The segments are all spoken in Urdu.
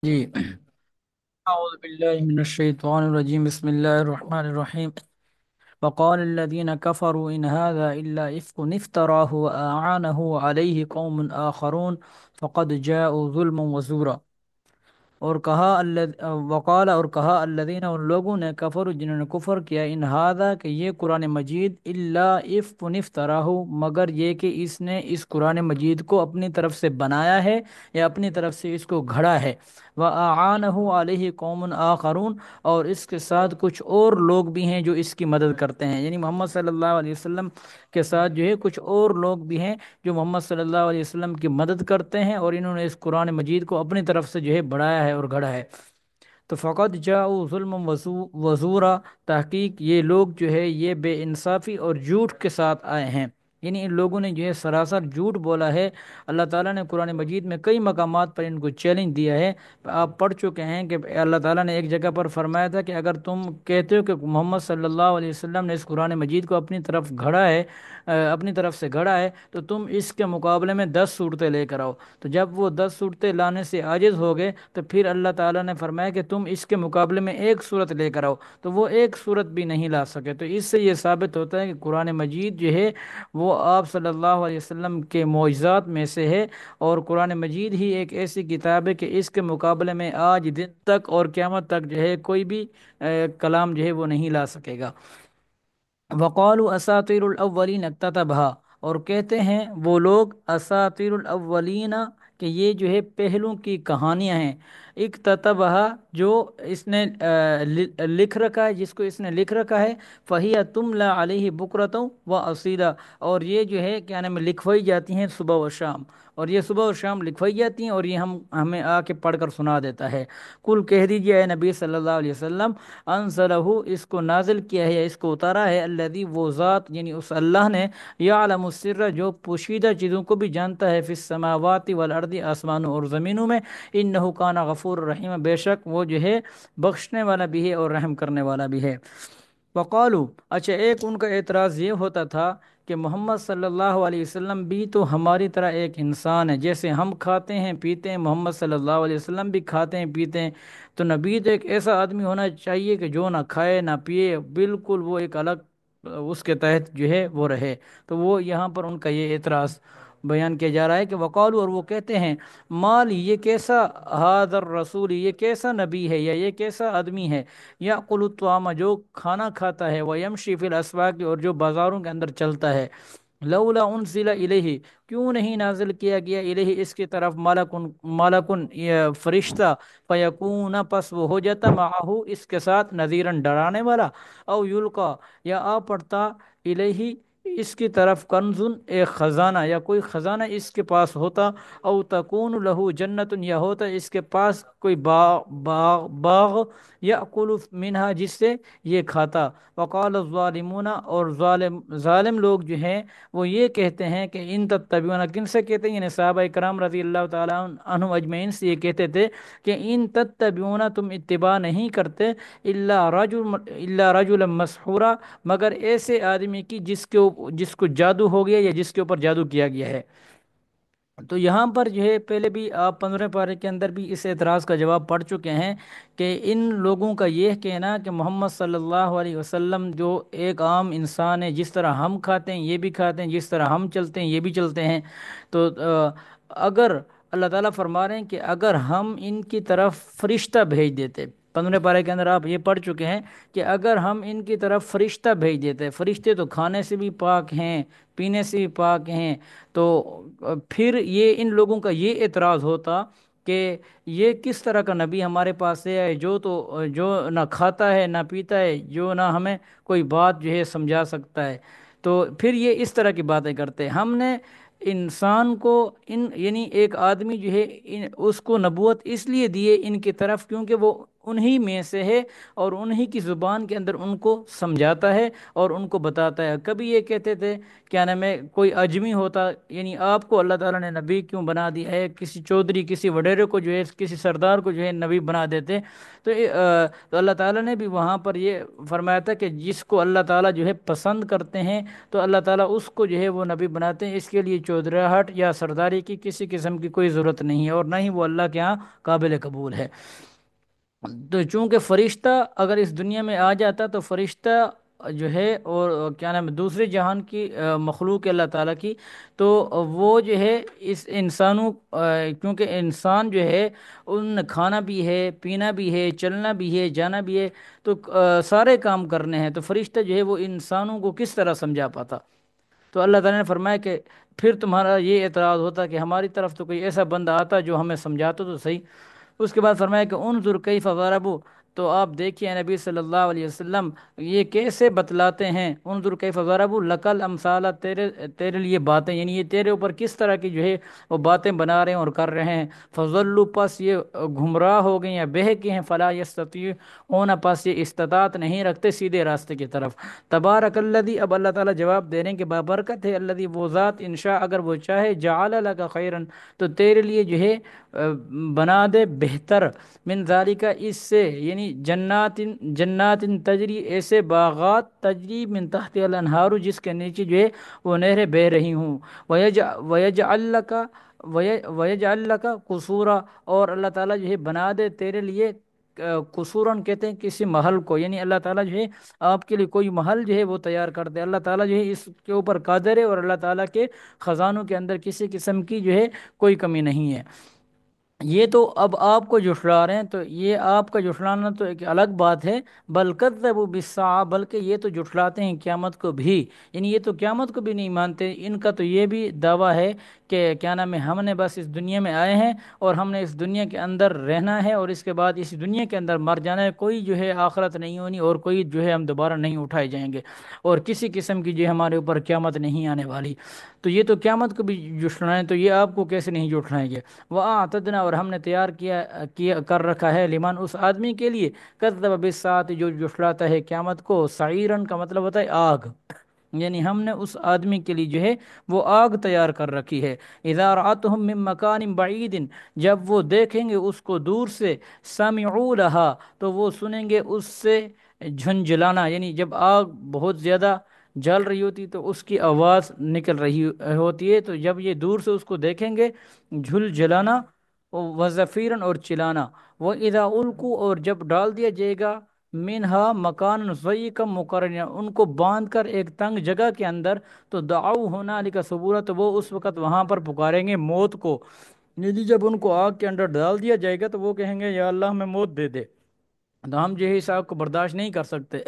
جی اعوذ باللہ من الشیطان الرجیم بسم اللہ الرحمن الرحیم وقال الذين كفروا ان هذا الا افك افتراه واعانه عليه قوم آخرون فقد جاءوا ظلما وزورا۔ اور کہا وقال اور کہا الذین ان لوگوں نے کفر جنہوں نے کفر کیا ان ہادہ کہ یہ قرآن مجید الا افک افتراہ مگر یہ کہ اس نے اس قرآن مجید کو اپنی طرف سے بنایا ہے یا اپنی طرف سے اس کو گھڑا ہے۔ وَأَعَانَهُ عَلَيْهِ قَوْمٌ آخَرُونَ اور اس کے ساتھ کچھ اور لوگ بھی ہیں جو اس کی مدد کرتے ہیں، یعنی محمد صلی اللہ علیہ وسلم کے ساتھ جو ہے کچھ اور لوگ بھی ہیں جو محمد صلی اللہ علیہ وسلم کی مدد کرتے ہیں، اور انہوں نے اس قرآن مجید کو اپنی طرف سے جو ہے بڑھایا ہے اور گھڑا ہے۔ تو فقط جاؤ ظلم وزورا، تحقیق یہ لوگ جو ہے یہ بے انصافی اور جھوٹ کے ساتھ آئے ہیں، یعنی ان لوگوں نے جو ہے سراسر جھوٹ بولا ہے۔ اللہ تعالیٰ نے قرآن مجید میں کئی مقامات پر ان کو چیلنج دیا ہے۔ آپ پڑھ چکے ہیں کہ اللہ تعالیٰ نے ایک جگہ پر فرمایا تھا کہ اگر تم کہتے ہو کہ محمد صلی اللہ علیہ وسلم نے اس قرآن مجید کو اپنی طرف گھڑا ہے، اپنی طرف سے گھڑا ہے، تو تم اس کے مقابلے میں 10 صورتیں لے کر آؤ۔ تو جب وہ 10 صورتیں لانے سے عاجز ہو گئے تو پھر اللہ تعالیٰ نے فرمایا کہ تم اس کے مقابلے میں ایک صورت لے کر آؤ، تو وہ ایک صورت بھی نہیں لا سکے۔ تو اس سے یہ ثابت ہوتا ہے کہ قرآن مجید جو ہے وہ آپ صلی اللہ علیہ وسلم کے معجزات میں سے ہے، اور قرآن مجید ہی ایک ایسی کتاب ہے کہ اس کے مقابلے میں آج دن تک اور قیامت تک جو ہے کوئی بھی کلام جو ہے وہ نہیں لا سکے گا۔ وقالوا اساطیر الاولین اکتتبها اور کہتے ہیں وہ لوگ اساطیر الاولین کہ یہ جو ہے پہلوں کی کہانیاں ہیں، اکتتبها جو اس نے لکھ رکھا ہے، جس کو اس نے لکھ رکھا ہے، فہی تملا علیہ بکرۃ و اصیلا اور یہ جو ہے کیا نام ہے لکھوائی جاتی ہیں صبح و شام، اور یہ صبح و شام لکھوائی جاتی ہیں اور یہ ہمیں آ کے پڑھ کر سنا دیتا ہے۔ کل کہہ دیجیے اے نبی صلی اللہ علیہ وسلم، انزلہ اس کو نازل کیا ہے یا اس کو اتارا ہے الذی وہ ذات یعنی اس اللہ نے، یعلم السر جو پوشیدہ چیزوں کو بھی جانتا ہے، فی السماوات والارض آسمانوں اور زمینوں میں، انہ کان غفور رحیم بے شک وہ جو ہے بخشنے والا بھی ہے اور رحم کرنے والا بھی ہے۔ وقالو اچھا ایک ان کا اعتراض یہ ہوتا تھا کہ محمد صلی اللہ علیہ وسلم بھی تو ہماری طرح ایک انسان ہے، جیسے ہم کھاتے ہیں پیتے ہیں محمد صلی اللہ علیہ وسلم بھی کھاتے ہیں پیتے ہیں، تو نبی تو ایک ایسا آدمی ہونا چاہیے کہ جو نہ کھائے نہ پیے، بالکل وہ ایک الگ اس کے تحت جو ہے وہ رہے۔ تو وہ یہاں پر ان کا یہ اعتراض بیان کیا جا رہا ہے کہ وقالو اور وہ کہتے ہیں، مال یہ کیسا حاضر رسول یہ کیسا نبی ہے یا یہ کیسا آدمی ہے، یاکل الطعام جو کھانا کھاتا ہے، ویمشی فی الاسواق اور جو بازاروں کے اندر چلتا ہے، لولا انزل الیہ کیوں نہیں نازل کیا گیا الیہ اس کی طرف ملکن یہ فرشتہ، فیکون پس وہ ہو جاتا معہو اس کے ساتھ نذیرن ڈرانے والا، او یلقا یا آ پڑتا الیہ اس کی طرف کنزن ایک خزانہ یا کوئی خزانہ اس کے پاس ہوتا، او تکون لہو جنت یا ہوتا اس کے پاس کوئی باغ یأکل منہا جس سے یہ کھاتا۔ وقال الظالمون اور ظالم لوگ جو ہیں وہ یہ کہتے ہیں کہ ان تتبعون کن سے کہتے ہیں، یعنی صحابہ کرام رضی اللہ تعالیٰ عنہم اجمعین سے یہ کہتے تھے کہ ان تتبعون تم اتباع نہیں کرتے الا رجلا مسحورا مگر ایسے آدمی کی جس کو جادو ہو گیا یا جس کے اوپر جادو کیا گیا ہے۔ تو یہاں پر جو ہے پہلے بھی آپ 15 پارے کے اندر بھی اس اعتراض کا جواب پڑھ چکے ہیں کہ ان لوگوں کا یہ کہنا کہ محمد صلی اللہ علیہ وسلم جو ایک عام انسان ہے، جس طرح ہم کھاتے ہیں یہ بھی کھاتے ہیں، جس طرح ہم چلتے ہیں یہ بھی چلتے ہیں، تو اگر اللہ تعالیٰ فرما رہے ہیں کہ اگر ہم ان کی طرف فرشتہ بھیج دیتے، 15 پارے کے اندر آپ یہ پڑھ چکے ہیں کہ اگر ہم ان کی طرف فرشتہ بھیج دیتے، فرشتے تو کھانے سے بھی پاک ہیں پینے سے بھی پاک ہیں، تو پھر یہ ان لوگوں کا یہ اعتراض ہوتا کہ یہ کس طرح کا نبی ہمارے پاس ہے جو نہ کھاتا ہے نہ پیتا ہے، جو نہ ہمیں کوئی بات جو ہے سمجھا سکتا ہے، تو پھر یہ اس طرح کی باتیں کرتے ہیں۔ ہم نے انسان کو یعنی ایک آدمی جو ہے اس کو نبوت اس لیے دیے ان کی طرف کیونکہ وہ انہی میں سے ہے، اور انہی کی زبان کے اندر ان کو سمجھاتا ہے اور ان کو بتاتا ہے۔ کبھی یہ کہتے تھے کیا نام ہے، کوئی اجمی ہوتا، یعنی آپ کو اللہ تعالیٰ نے نبی کیوں بنا دیا ہے، کسی چودھری کسی وڈیرے کو جو ہے، کسی سردار کو جو ہے نبی بنا دیتے، تو اللہ تعالیٰ نے بھی وہاں پر یہ فرمایا تھا کہ جس کو اللہ تعالیٰ جو ہے پسند کرتے ہیں تو اللہ تعالیٰ اس کو جو ہے وہ نبی بناتے ہیں۔ اس کے لیے چودراہٹ یا سرداری کی کسی قسم کی کوئی ضرورت نہیں ہے، اور نہ ہی وہ اللہ کے ہاں قابل قبول ہے۔ تو چونکہ فرشتہ اگر اس دنیا میں آ جاتا تو فرشتہ جو ہے، اور کیا نام ہے، دوسرے جہان کی مخلوق ہے اللہ تعالیٰ کی، تو وہ جو ہے اس انسانوں، کیونکہ انسان جو ہے ان کھانا بھی ہے، پینا بھی ہے، چلنا بھی ہے، جانا بھی ہے، تو سارے کام کرنے ہیں، تو فرشتہ جو ہے وہ انسانوں کو کس طرح سمجھا پاتا؟ تو اللہ تعالیٰ نے فرمایا کہ پھر تمہارا یہ اعتراض ہوتا کہ ہماری طرف تو کوئی ایسا بندہ آتا جو ہمیں سمجھاتا تو صحیح۔ اس کے بعد فرمایا کہ انظر کیف ضربوا، تو آپ دیکھیے نبی صلی اللہ علیہ وسلم یہ کیسے بتلاتے ہیں۔ انظر کیف ضربوا لک الامثال، تیرے تیرے لیے باتیں، یعنی یہ تیرے اوپر کس طرح کی جو ہے وہ باتیں بنا رہے ہیں اور کر رہے ہیں۔ فضلوا، پس یہ گمراہ ہو گئے یا بہک گئے ہیں، فلا یستطیعون، پس یہ استطاعت نہیں رکھتے سیدھے راستے کی طرف۔ تبارک الذی، اب اللہ تعالیٰ جواب دے رہے ہیں کہ بابرکت ہے الذی، وہ ذات، انشاء اگر وہ چاہے، جعل لک خیرن، تو تیرے لیے جو ہے بنا دے بہتر، من ذالک، اس سے، یعنی جنات، جنات تجری، ایسے باغات، تجری من تحت الانہار، جس کے نیچے جو ہے وہ نہریں بہہ رہی ہوں، ویجعل لک، ویجعل لک قصورا، اور اللہ تعالیٰ جو ہے بنا دے تیرے لیے، قصوراً کہتے ہیں کسی محل کو، یعنی اللہ تعالیٰ جو ہے آپ کے لیے کوئی محل جو ہے وہ تیار کر دے۔ اللہ تعالیٰ جو ہے اس کے اوپر قادر ہے، اور اللہ تعالیٰ کے خزانوں کے اندر کسی قسم کی جو ہے کوئی کمی نہیں ہے۔ یہ تو اب آپ کو جھٹلا رہے ہیں، تو یہ آپ کا جھٹلانا تو ایک الگ بات ہے، بل کذبوا بالساعہ، بلکہ یہ تو جھٹلاتے ہیں قیامت کو بھی، یعنی یہ تو قیامت کو بھی نہیں مانتے۔ ان کا تو یہ بھی دعویٰ ہے کہ کیا نام ہے، ہم نے بس اس دنیا میں آئے ہیں اور ہم نے اس دنیا کے اندر رہنا ہے، اور اس کے بعد اس دنیا کے اندر مر جانا ہے، کوئی جو ہے آخرت نہیں ہونی، اور کوئی جو ہے ہم دوبارہ نہیں اٹھائے جائیں گے، اور کسی قسم کی جو ہے ہمارے اوپر قیامت نہیں آنے والی۔ تو یہ تو قیامت کو بھی جھٹلائیں، تو یہ آپ کو کیسے نہیں جھٹلائیں گے؟ وَأَعْتَدْنَا، اور ہم نے تیار کیا کر رکھا ہے، لمن، اس آدمی کے لیے، کذب بالساعۃ، جو جھٹلاتا ہے قیامت کو، سعیرن کا مطلب ہوتا ہے آگ، یعنی ہم نے اس آدمی کے لیے جو ہے وہ آگ تیار کر رکھی ہے۔ اذا رأتهم من مکان بعید، جب وہ دیکھیں گے اس کو دور سے، سمعوا لها، تو وہ سنیں گے اس سے جھنجھلانا، یعنی جب آگ بہت زیادہ جل رہی ہوتی تو اس کی آواز نکل رہی ہوتی ہے، تو جب یہ دور سے اس کو دیکھیں گے، جھل جلانا، وزفیرن، اور چلانا، وہ اذا القوا، اور جب ڈال دیا جائے گا، منہا مکان ضیقا مقررا، ان کو باندھ کر ایک تنگ جگہ کے اندر، تو دعوا ہنالک ثبورا، تو وہ اس وقت وہاں پر پکاریں گے موت کو، یعنی جب ان کو آگ کے اندر ڈال دیا جائے گا تو وہ کہیں گے یا اللہ ہمیں موت دے دے، تو ہم جو ہے اس آگ کو برداشت نہیں کر سکتے۔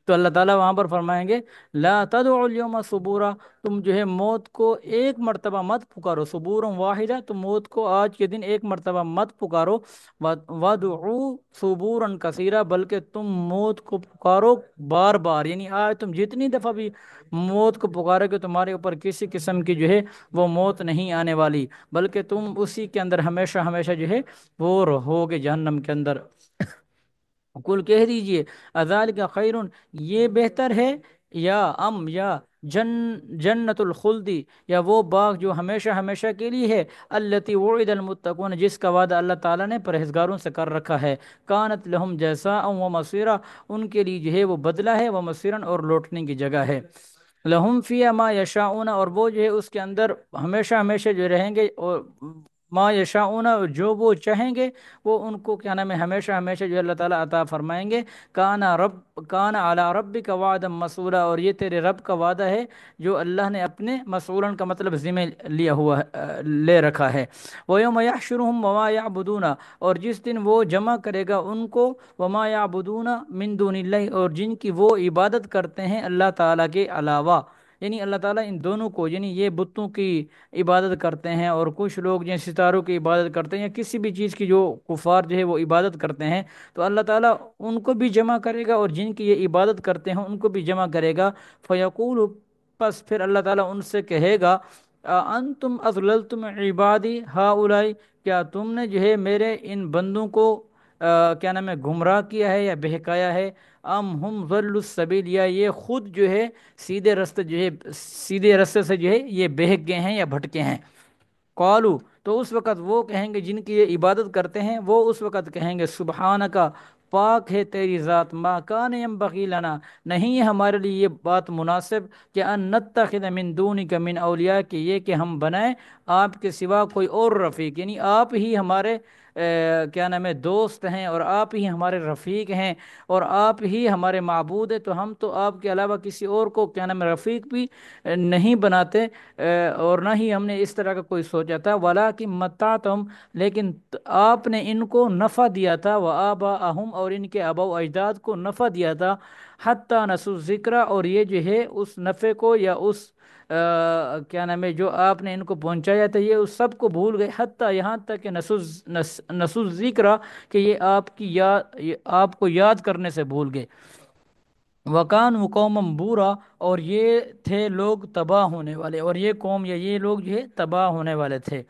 تو اللہ تعالیٰ وہاں پر فرمائیں گے لا تدعوا اليوم ثبورا، تم جو ہے موت کو ایک مرتبہ مت پکارو، ثبورا واحدہ، تم موت کو آج کے دن ایک مرتبہ مت پکارو، وادعوا ثبورا کثیرا، بلکہ تم موت کو پکارو بار بار، یعنی آج تم جتنی دفعہ بھی موت کو پکارو گے تمہارے اوپر کسی قسم کی جو ہے وہ موت نہیں آنے والی، بلکہ تم اسی کے اندر ہمیشہ ہمیشہ جو ہے وہ رہو گے جہنم کے اندر۔ کل کہہ دیجئے اذالک خیر، یہ بہتر ہے، یا یا جنت الخلدی، یا وہ باغ جو ہمیشہ ہمیشہ کے لیے ہے، التی وعد المتقون، جس کا وعدہ اللہ تعالیٰ نے پرہیزگاروں سے کر رکھا ہے، کانت لہم جزاء و مصیرا، ان کے لیے جو ہے وہ بدلہ ہے، وہ مصیرن، اور لوٹنے کی جگہ ہے، لہم فیہا ما یشاؤون، اور وہ جو ہے اس کے اندر ہمیشہ ہمیشہ جو رہیں گے، اور ما یشاؤون، جو وہ چاہیں گے وہ ان کو کیا نام ہے ہمیشہ ہمیشہ جو اللہ تعالیٰ عطا فرمائیں گے۔ کان علی ربک وعدا مسئولا، اور یہ تیرے رب کا وعدہ ہے جو اللہ نے اپنے، مسئولاً کا مطلب ذمہ لیا ہوا لے رکھا ہے۔ وَيَوْمَ يَحْشُرُهُمْ وَمَا يَعْبُدُونَ، اور جس دن وہ جمع کرے گا ان کو، وما یعبدون من دون اللہ، اور جن کی وہ عبادت کرتے ہیں اللہ تعالیٰ کے علاوہ، یعنی اللہ تعالیٰ ان دونوں کو، یعنی یہ بتوں کی عبادت کرتے ہیں، اور کچھ لوگ جو ستاروں کی عبادت کرتے ہیں، یا کسی بھی چیز کی جو کفار جو ہے وہ عبادت کرتے ہیں، تو اللہ تعالیٰ ان کو بھی جمع کرے گا، اور جن کی یہ عبادت کرتے ہیں ان کو بھی جمع کرے گا۔ فیقول، پس پھر اللہ تعالیٰ ان سے کہے گا، انتم اضللتم عبادی ہؤلاء، کیا تم نے جو ہے میرے ان بندوں کو کیا نام ہے گمراہ کیا ہے یا بہکایا ہے؟ ام ہم ضل السبیل، یا یہ خود جو ہے سیدھے راستے جو ہے سیدھے راستے سے جو ہے یہ بہک گئے ہیں یا بھٹکے ہیں؟ قالو، تو اس وقت وہ کہیں گے جن کی یہ عبادت کرتے ہیں، وہ اس وقت کہیں گے سبحانکا، پاک ہے تیری ذات، ما کان ینبغی لنا، نہیں ہے ہمارے لیے یہ بات مناسب کہ ان نتخذ من دونک من اولیاء، کہ یہ کہ ہم بنائیں آپ کے سوا کوئی اور رفیق، یعنی آپ ہی ہمارے کیا نام ہے دوست ہیں، اور آپ ہی ہمارے رفیق ہیں، اور آپ ہی ہمارے معبود ہیں، تو ہم تو آپ کے علاوہ کسی اور کو کیا نام ہے رفیق بھی نہیں بناتے، اور نہ ہی ہم نے اس طرح کا کوئی سوچا تھا، ولیکن متعتم، لیکن آپ نے ان کو نفع دیا تھا، وآباءہم، اور ان کے آباء و اجداد کو نفع دیا تھا، حتی نسوا الذکر، اور یہ جو ہے اس نفع کو یا اس کیا نام ہے جو آپ نے ان کو پہنچایا تھا یہ اس سب کو بھول گئے، حتی یہاں تک کہ نسوا الذکر، کہ یہ آپ کی یاد، یہ آپ کو یاد کرنے سے بھول گئے، وَكَانُوا قَوْمًا بُورًا، اور یہ تھے لوگ تباہ ہونے والے، اور یہ قوم یا یہ لوگ جو ہے تباہ ہونے والے تھے،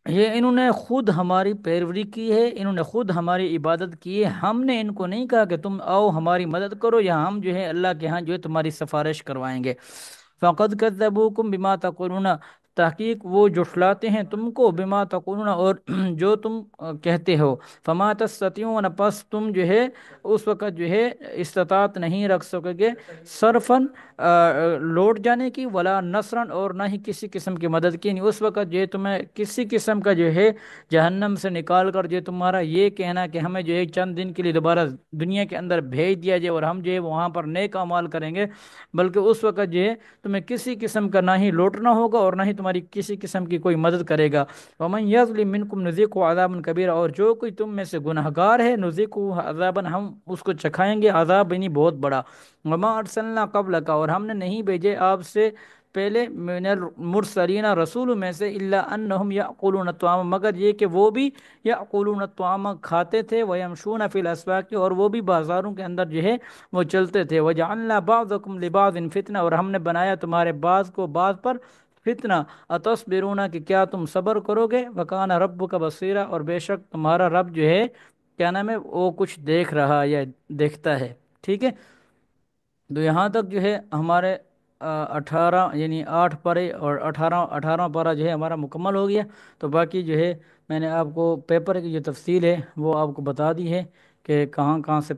یہ انہوں نے خود ہماری پیروی کی ہے، انہوں نے خود ہماری عبادت کی ہے، ہم نے ان کو نہیں کہا کہ تم آؤ ہماری مدد کرو، یا ہم جو ہے اللہ کے ہاں جو ہے تمہاری سفارش کروائیں گے۔ فَقَدْ كَذَّبُوكُمْ بِمَا تَقُولُونَ، تحقیق وہ جھٹلاتے ہیں تم کو، بما تقولون، اور جو تم کہتے ہو، فما تستطيعون، پس تم جو ہے اس وقت جو ہے استطاعت نہیں رکھ سکو گے صرفاً لوٹ جانے کی، ولا نصراً، اور نہ ہی کسی قسم کی مدد کی، نہیں اس وقت جو ہے تمہیں کسی قسم کا جو ہے جہنم سے نکال کر جو ہے تمہارا یہ کہنا کہ ہمیں جو ہے چند دن کے لیے دوبارہ دنیا کے اندر بھیج دیا جائے اور ہم جو ہے وہاں پر نیک اعمال کریں گے، بلکہ اس وقت جو ہے تمہیں کسی قسم کا نہ ہی لوٹنا ہوگا اور نہ ہی تمہاری کسی قسم کی کوئی مدد کرے گا۔ ومن یظلم منکم نذیقہ عذابا کبیرا، اور جو کوئی تم میں سے گناہ گار ہے، نذیقہ عذابا، ہم اس کو چکھائیں گے عذاب یعنی بہت بڑا۔ وما ارسلنا قبلک، اور ہم نے نہیں بھیجے آپ سے پہلے، من المرسلین، رسول میں سے، الا انہم یاکلون الطعام، مگر یہ کہ وہ بھی یاکلون الطعام کھاتے تھے، ویمشون فی الاسواق، اور وہ بھی بازاروں کے اندر جو ہے وہ چلتے تھے، وجعلنا بعضکم لبعض فتنہ، اور ہم نے بنایا تمہارے بعض کو بعض پر فتنہ، اتصبرون، کہ کیا تم صبر کرو گے، وکان ربک بصیرا، اور بے شک تمہارا رب جو ہے کیا نام ہے وہ کچھ دیکھ رہا یا دیکھتا ہے۔ ٹھیک ہے، تو یہاں تک جو ہے ہمارے 18 یعنی 8 پارے اور 18واں پارہ جو ہے ہمارا مکمل ہو گیا، تو باقی جو ہے میں نے آپ کو پیپر کی جو تفصیل ہے وہ آپ کو بتا دی ہے کہ کہاں کہاں سے